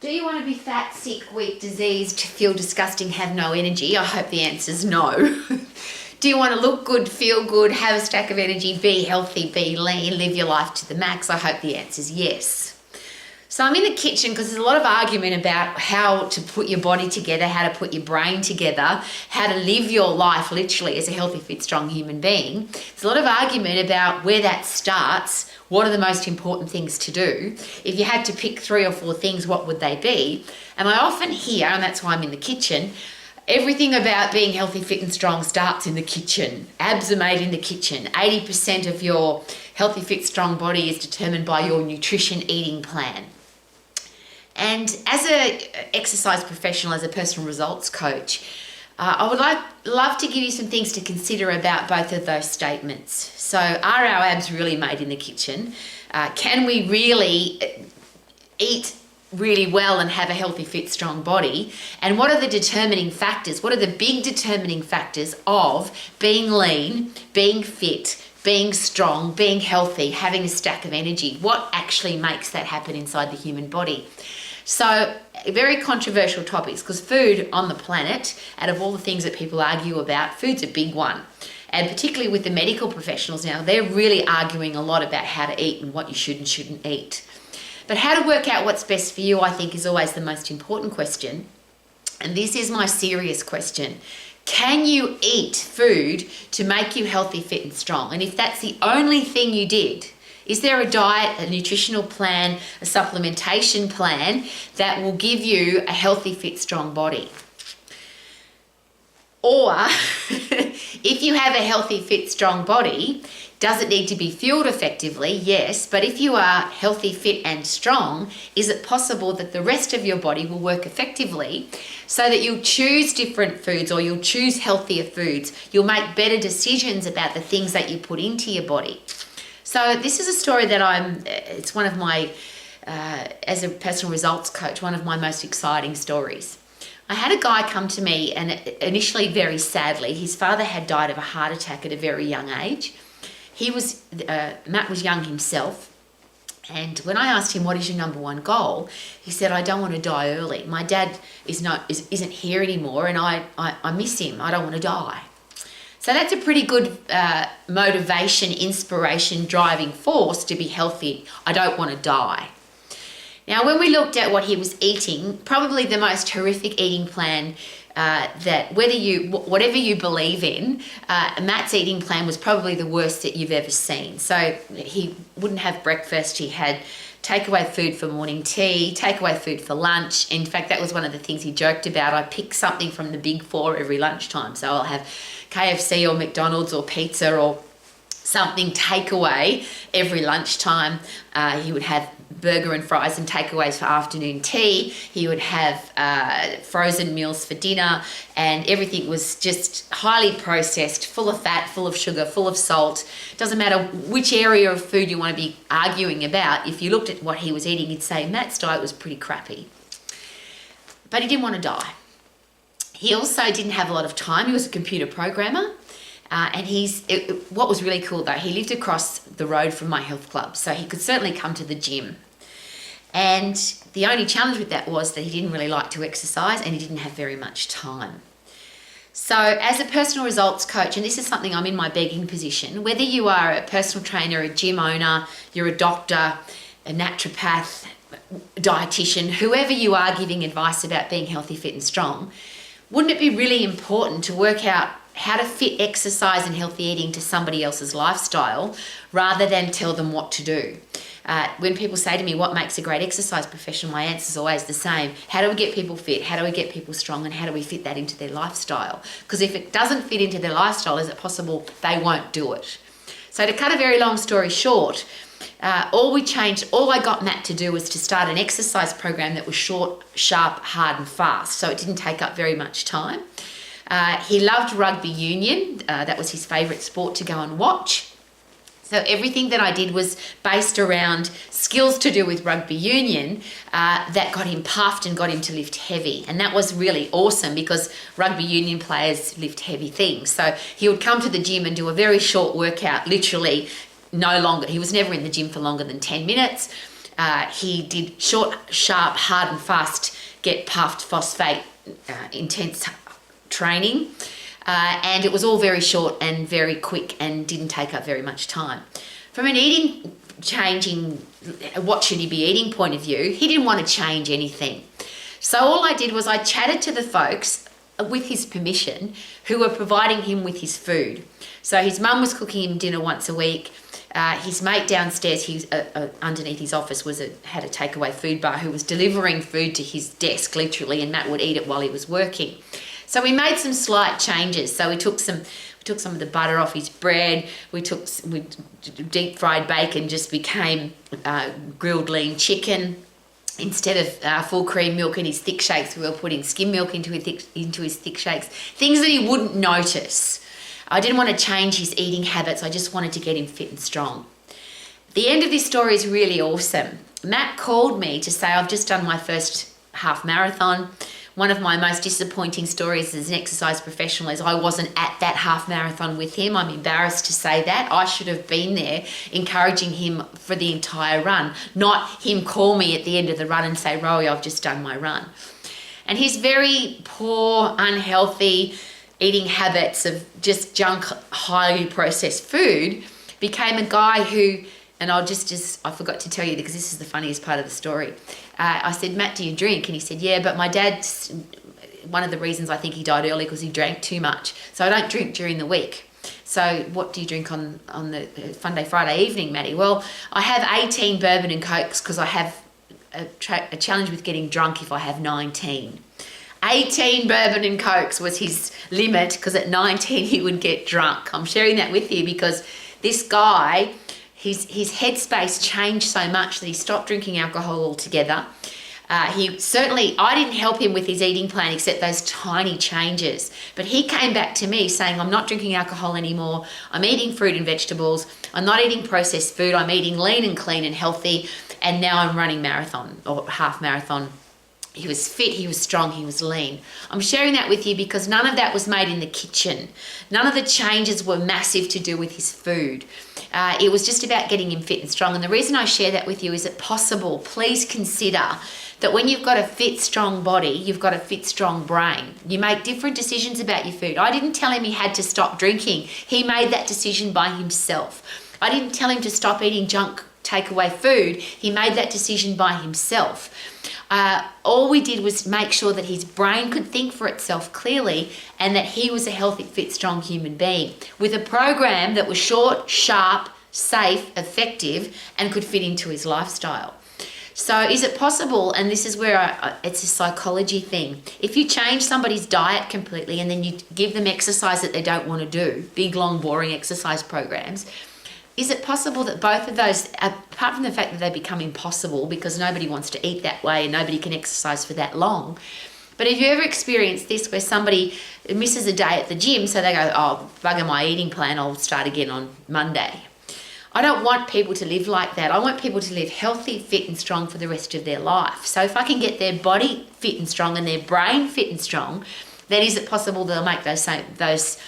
Do you want to be fat, sick, weak, diseased, feel disgusting, have no energy? I hope the answer's no. Do you want to look good, feel good, have a stack of energy, be healthy, be lean, live your life to the max? I hope the answer's yes. So I'm in the kitchen because there's a lot of argument about how to put your body together, how to put your brain together, how to live your life literally as a healthy, fit, strong human being. There's a lot of argument about where that starts. What are the most important things to do? If you had to pick 3 or 4 things, what would they be? And I often hear, and that's why I'm in the kitchen, everything about being healthy, fit and strong starts in the kitchen. Abs are made in the kitchen. 80% of your healthy, fit, strong body is determined by your nutrition eating plan. And as an exercise professional, as a personal results coach, I would love to give you some things to consider about both of those statements. So are our abs really made in the kitchen? Can we really eat really well and have a healthy, fit, strong body? And what are the determining factors? What are the big determining factors of being lean, being fit, being strong, being healthy, having a stack of energy? What actually makes that happen inside the human body? So very controversial topics, because food on the planet, out of all the things that people argue about, food's a big one. And particularly with the medical professionals now, they're really arguing a lot about how to eat and what you should and shouldn't eat. But how to work out what's best for you, I think, is always the most important question. And this is my serious question. Can you eat food to make you healthy, fit and strong? And if that's the only thing you did, is there a diet, a nutritional plan, a supplementation plan that will give you a healthy, fit, strong body? Or if you have a healthy, fit, strong body, does it need to be fueled effectively? Yes, but if you are healthy, fit and strong, is it possible that the rest of your body will work effectively so that you'll choose different foods or you'll choose healthier foods? You'll make better decisions about the things that you put into your body. So this is a story that it's one of my, as a personal results coach, one of my most exciting stories. I had a guy come to me, and initially very sadly, his father had died of a heart attack at a very young age. Matt was young himself, and when I asked him, what is your number one goal? He said, I don't want to die early. My dad isn't here anymore, and I miss him. I don't want to die. So that's a pretty good motivation, inspiration, driving force to be healthy. I don't want to die. Now, when we looked at what he was eating, probably the most horrific eating plan that whatever you believe in, Matt's eating plan was probably the worst that you've ever seen. So he wouldn't have breakfast. He had takeaway food for morning tea, takeaway food for lunch. In fact, that was one of the things he joked about. I pick something from the big 4 every lunchtime. So I'll have KFC or McDonald's or pizza or something takeaway every lunchtime. He would have burger and fries and takeaways for afternoon tea. He would have frozen meals for dinner, and everything was just highly processed, full of fat, full of sugar, full of salt. Doesn't matter which area of food you want to be arguing about. If you looked at what he was eating, you'd say Matt's diet was pretty crappy. But he didn't want to die. He also didn't have a lot of time. He was a computer programmer. And what was really cool though, he lived across the road from my health club, so he could certainly come to the gym. And the only challenge with that was that he didn't really like to exercise and he didn't have very much time. So as a personal results coach, and this is something I'm in my begging position, whether you are a personal trainer, a gym owner, you're a doctor, a naturopath, dietitian, whoever you are giving advice about being healthy, fit and strong, wouldn't it be really important to work out how to fit exercise and healthy eating to somebody else's lifestyle rather than tell them what to do? When people say to me, what makes a great exercise professional, my answer is always the same. How do we get people fit? How do we get people strong? And how do we fit that into their lifestyle? Because if it doesn't fit into their lifestyle, is it possible they won't do it? So to cut a very long story short, all I got Matt to do was to start an exercise program that was short, sharp, hard and fast. So it didn't take up very much time. He loved rugby union. That was his favourite sport to go and watch. So everything that I did was based around skills to do with rugby union that got him puffed and got him to lift heavy. And that was really awesome because rugby union players lift heavy things. So he would come to the gym and do a very short workout, literally no longer. He was never in the gym for longer than 10 minutes. He did short, sharp, hard and fast, get puffed, phosphate, intense training. And it was all very short and very quick and didn't take up very much time. From an eating changing, what should he be eating point of view, he didn't want to change anything. So all I did was I chatted to the folks with his permission who were providing him with his food. So his mum was cooking him dinner once a week. His mate downstairs, underneath his office, had a takeaway food bar who was delivering food to his desk literally, and Matt would eat it while he was working. So we made some slight changes. So we took some of the butter off his bread. We deep fried bacon just became grilled lean chicken. Instead of full cream milk in his thick shakes, we were putting skim milk into his thick shakes. Things that he wouldn't notice. I didn't want to change his eating habits. I just wanted to get him fit and strong. The end of this story is really awesome. Matt called me to say, I've just done my first half marathon. One of my most disappointing stories as an exercise professional is I wasn't at that half marathon with him. I'm embarrassed to say that. I should have been there encouraging him for the entire run, not him call me at the end of the run and say, Rowie, I've just done my run. And his very poor, unhealthy eating habits of just junk, highly processed food became a guy who, and I forgot to tell you because this is the funniest part of the story. I said, Matt, do you drink? And he said, yeah, but my dad, one of the reasons I think he died early because he drank too much. So I don't drink during the week. So what do you drink on the Funday, Friday evening, Matty? Well, I have 18 bourbon and cokes because I have a challenge with getting drunk if I have 19. 18 bourbon and cokes was his limit because at 19 he would get drunk. I'm sharing that with you because this guy, his headspace changed so much that he stopped drinking alcohol altogether. I didn't help him with his eating plan except those tiny changes. But he came back to me saying, I'm not drinking alcohol anymore. I'm eating fruit and vegetables. I'm not eating processed food. I'm eating lean and clean and healthy. And now I'm running marathon or half marathon. He was fit, he was strong, he was lean. I'm sharing that with you because none of that was made in the kitchen. None of the changes were massive to do with his food. It was just about getting him fit and strong. And the reason I share that with you is it possible, please consider that when you've got a fit, strong body, you've got a fit, strong brain. You make different decisions about your food. I didn't tell him he had to stop drinking. He made that decision by himself. I didn't tell him to stop eating junk takeaway food. He made that decision by himself. All we did was make sure that his brain could think for itself clearly and that he was a healthy, fit, strong human being with a program that was short, sharp, safe, effective, and could fit into his lifestyle. So is it possible, and this is where it's a psychology thing, if you change somebody's diet completely and then you give them exercise that they don't want to do, big, long, boring exercise programs, is it possible that both of those, apart from the fact that they become impossible because nobody wants to eat that way and nobody can exercise for that long, but have you ever experienced this where somebody misses a day at the gym, so they go, oh, bugger my eating plan, I'll start again on Monday. I don't want people to live like that. I want people to live healthy, fit and strong for the rest of their life. So if I can get their body fit and strong and their brain fit and strong, then is it possible they'll make those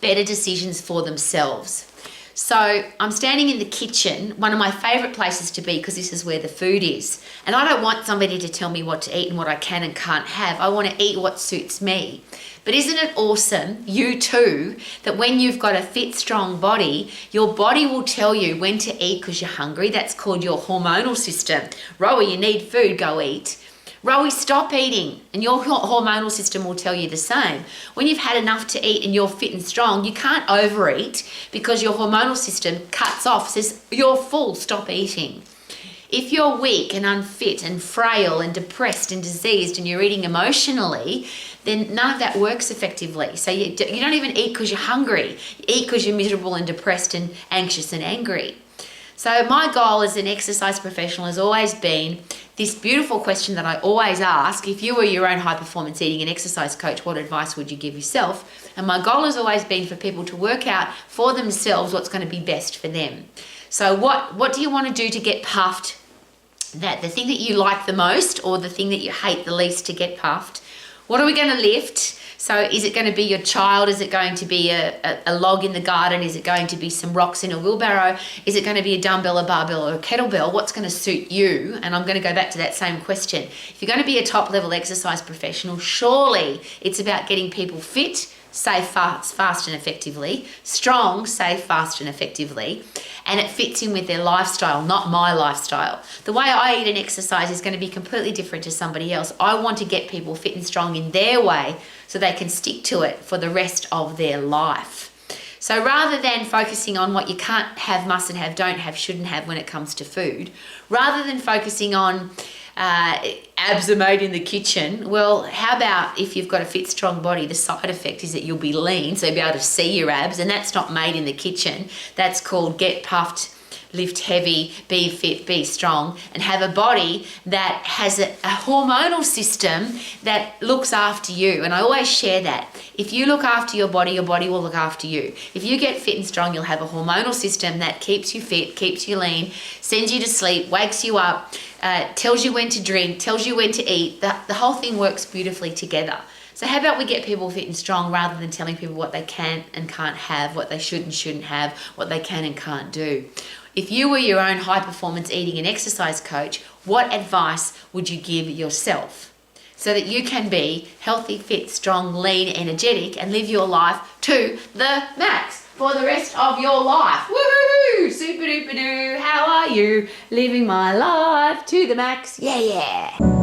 better decisions for themselves? So I'm standing in the kitchen, one of my favourite places to be because this is where the food is. And I don't want somebody to tell me what to eat and what I can and can't have. I want to eat what suits me. But isn't it awesome, you too, that when you've got a fit, strong body, your body will tell you when to eat because you're hungry. That's called your hormonal system. Rowie, you need food, go eat. Rowie, stop eating, and your hormonal system will tell you the same. When you've had enough to eat and you're fit and strong, you can't overeat because your hormonal system cuts off, says, you're full, stop eating. If you're weak and unfit and frail and depressed and diseased and you're eating emotionally, then none of that works effectively. So you don't even eat because you're hungry. You eat because you're miserable and depressed and anxious and angry. So my goal as an exercise professional has always been this beautiful question that I always ask: if you were your own high performance eating and exercise coach, what advice would you give yourself? And my goal has always been for people to work out for themselves what's going to be best for them. So what do you want to do to get puffed? That the thing that you like the most or the thing that you hate the least to get puffed? What are we going to lift So is it going to be your child? Is it going to be a log in the garden? Is it going to be some rocks in a wheelbarrow? Is it going to be a dumbbell, a barbell, or a kettlebell? What's going to suit you? And I'm going to go back to that same question. If you're going to be a top level exercise professional, surely it's about getting people fit, safe, fast and effectively, strong, safe, fast and effectively, and it fits in with their lifestyle, not my lifestyle. The way I eat and exercise is going to be completely different to somebody else. I want to get people fit and strong in their way so they can stick to it for the rest of their life. So rather than focusing on what you can't have, mustn't have, don't have, shouldn't have when it comes to food, rather than focusing on abs are made in the kitchen, well, how about if you've got a fit, strong body, the side effect is that you'll be lean, so you'll be able to see your abs, and that's not made in the kitchen. That's called get puffed, lift heavy, be fit, be strong, and have a body that has a hormonal system that looks after you. And I always share that. If you look after your body will look after you. If you get fit and strong, you'll have a hormonal system that keeps you fit, keeps you lean, sends you to sleep, wakes you up, tells you when to drink, tells you when to eat. The whole thing works beautifully together. So how about we get people fit and strong rather than telling people what they can and can't have, what they should and shouldn't have, what they can and can't do. If you were your own high performance eating and exercise coach, what advice would you give yourself so that you can be healthy, fit, strong, lean, energetic, and live your life to the max for the rest of your life? Woohoo! Super duper doo! How are you? Living my life to the max. Yeah, yeah.